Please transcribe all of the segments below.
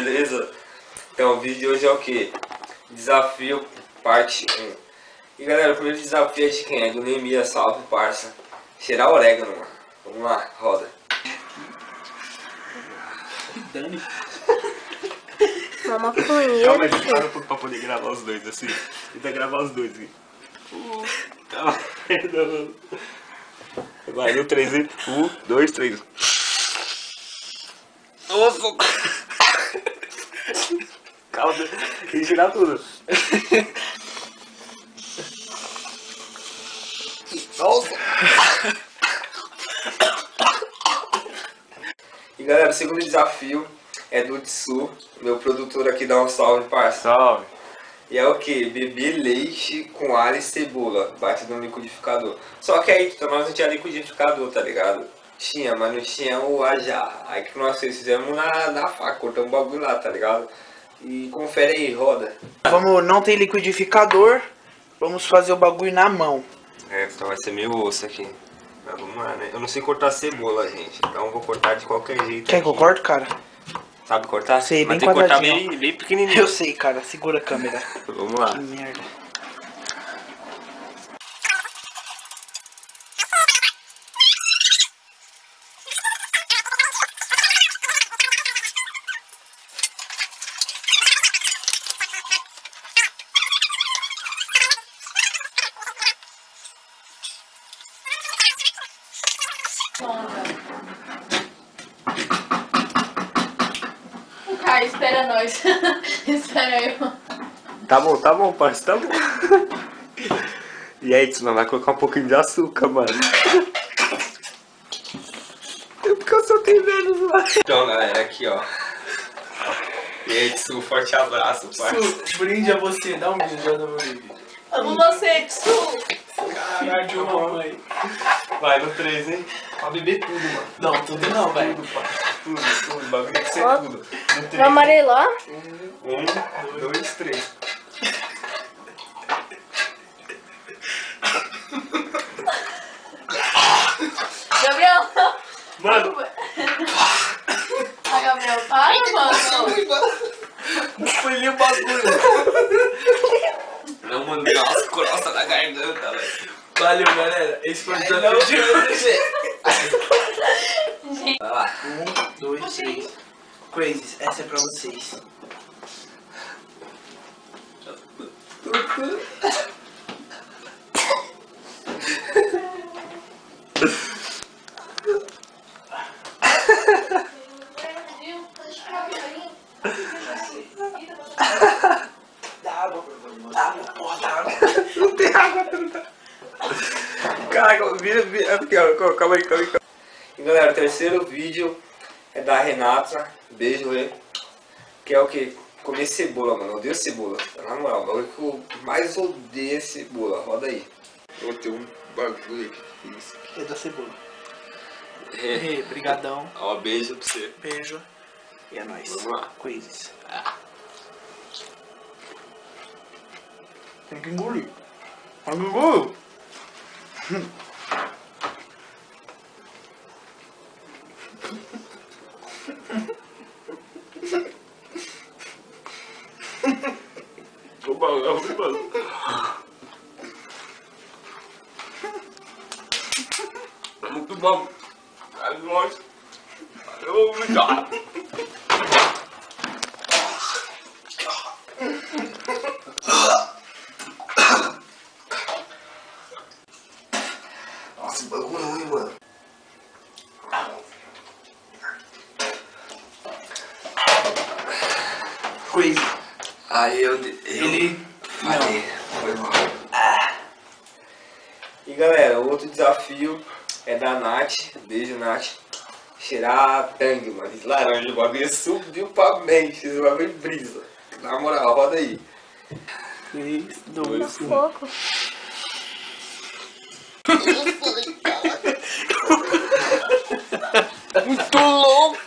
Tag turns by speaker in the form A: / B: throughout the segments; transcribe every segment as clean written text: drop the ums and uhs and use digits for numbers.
A: beleza? Então o vídeo de hoje é o que? Desafio parte 1. E galera, o primeiro desafio é de quem? É do Neemias, salve parça. Cheirar orégano, mano. Vamos lá, roda.
B: Dani.
C: Uma maconheira.
B: Calma aí, para pra poder gravar os dois assim. Tenta gravar os dois aqui. Tá merda, mano. Vai, no 3 aí. 1, 2, 3. Nossa! Calma, tem que tirar tudo.
A: Nossa! E galera, o segundo desafio é do Tsu, meu produtor aqui, dá um salve, parça.
B: Salve.
A: E é o que? Beber leite com alho e cebola, bate no liquidificador. Só que aí, nós não tinha liquidificador, tá ligado? Tinha, mas não tinha o a jarra. Aí que nós fizemos na faca, cortamos o bagulho lá, tá ligado? E confere aí, roda.
D: Vamos, não tem liquidificador, vamos fazer o bagulho na mão.
A: É, então vai ser meio osso aqui. Mas vamos lá, né? Eu não sei cortar cebola, gente. Então eu vou cortar de qualquer jeito.
D: Quer que eu
A: aqui.
D: corte, cara?
A: Sabe cortar?
D: Sei,
A: mas
D: bem
A: tem que cortar
D: quadradinho.
A: bem pequenininho.
D: Eu sei, cara, segura a câmera.
A: Vamos lá.
D: Que merda.
C: O cara espera nós. Espera eu.
B: Tá bom, parça, tá bom. E aí, tu não vai colocar um pouquinho de açúcar, mano. Porque eu só tenho menos lá.
A: Então, galera, aqui, ó. E aí, Tsu, forte abraço, parça.
D: Su, brinde a você, dá um brinde, já dá um brinde.
C: Amo você, Tsu.
D: Caralho, de uma mãe.
B: Vai, no 3, hein? Pra beber tudo, mano.
D: Não, tudo não, velho.
B: Tudo, o bagulho tem que ser
C: Ó.
B: tudo. No 3.
C: O amarelo, ó.
B: 1, 2, 3.
C: Gabriel.
B: Mano,
C: Ai, Gabriel, para, mano.
B: foi o bagulho.
A: Não, mano, deu umas crossas na garganta, velho.
D: Valeu, galera. Esse foi o desafio de hoje.
A: Vai lá.
D: 1, 2, 3. Crazy, essa é pra vocês. Dá água pra você. Dá água, porra, dá água.
B: Não tem água, não tá. Caraca, vira. Aqui, ó, calma aí.
A: E galera, o terceiro vídeo é da Renata. Beijo, Rê. Que é o que? Comer cebola, mano. Eu odeio cebola. Na moral, o bagulho que eu mais odeio é cebola. Roda aí. Eu tenho um bagulho aqui. Isso aqui.
D: É da cebola.
A: É.
D: Brigadão.
A: Ó, beijo pra você.
D: Beijo. E é nóis.
A: Vamos lá.
D: Crazy. Tem que engolir. Engolir.
B: O bagulho, mano.
A: Muito bom. É nóis. Valeu, obrigado. Nossa, que bagulho ruim, mano.
D: Crazy.
A: Aí
D: Ele...
A: falei, foi mal. E galera, o outro desafio é da Nath. Beijo, Nath. Cheirar tangue, mano. De laranja. O bagulho subiu pra mente. Esse bagulho brisa. Na moral, roda aí.
D: 3, 2, 1.
C: Pouco.
A: Muito louco.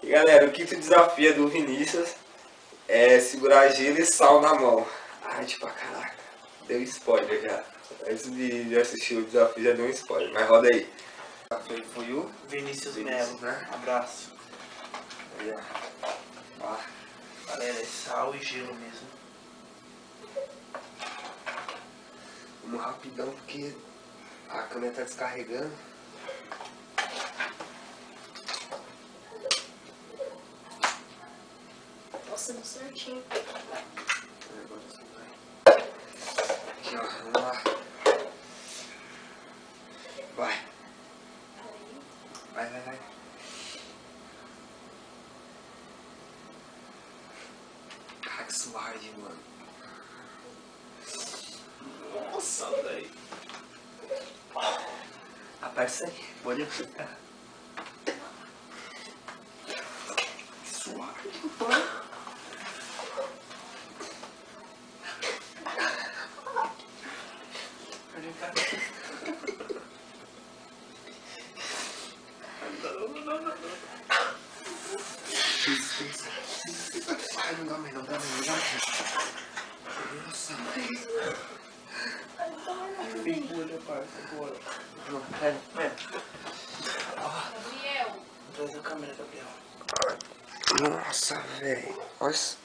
A: E galera, o quinto desafio é do Vinícius. É segurar gelo e sal na mão. Ai, tipo, caraca. Deu spoiler já. Antes de assistir o desafio já deu um spoiler. Mas roda aí. Foi o
D: Vinícius
A: Vinícius,
D: Melo,
A: né?
D: Abraço.
A: Aí, ó.
D: Galera, é sal e gelo mesmo.
A: Vamos rapidão porque a câmera tá descarregando.
C: Nossa, deu certinho.
A: Aqui, ó, vamos lá. Vai. Vai. Cara, que suave, mano.
D: Nossa, velho.
A: Aparece aí.
D: Pode apertar. Suave.
A: Ai, não dá mais. Nossa, mãe.
D: Figura, parça, agora.
C: Gabriel.
D: Traz a câmera, Gabriel.
A: Nossa, velho. Nossa.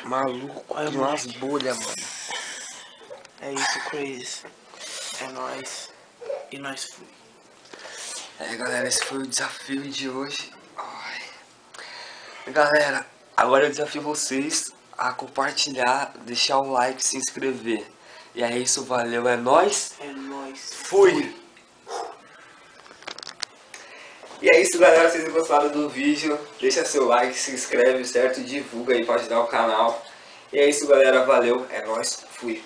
A: Maluco,
D: Olha,
A: tem umas bolhas, mano.
D: É isso, Crazy. É nóis. E nós fui.
A: Galera, esse foi o desafio de hoje. Ai. Galera, agora eu desafio vocês a compartilhar, deixar o like, se inscrever. E é isso, valeu, é nóis.
D: É nóis.
A: Fui! E é isso, galera, se vocês gostaram do vídeo, deixa seu like, se inscreve, certo? Divulga aí pra ajudar o canal. E é isso, galera, valeu, é nóis, fui!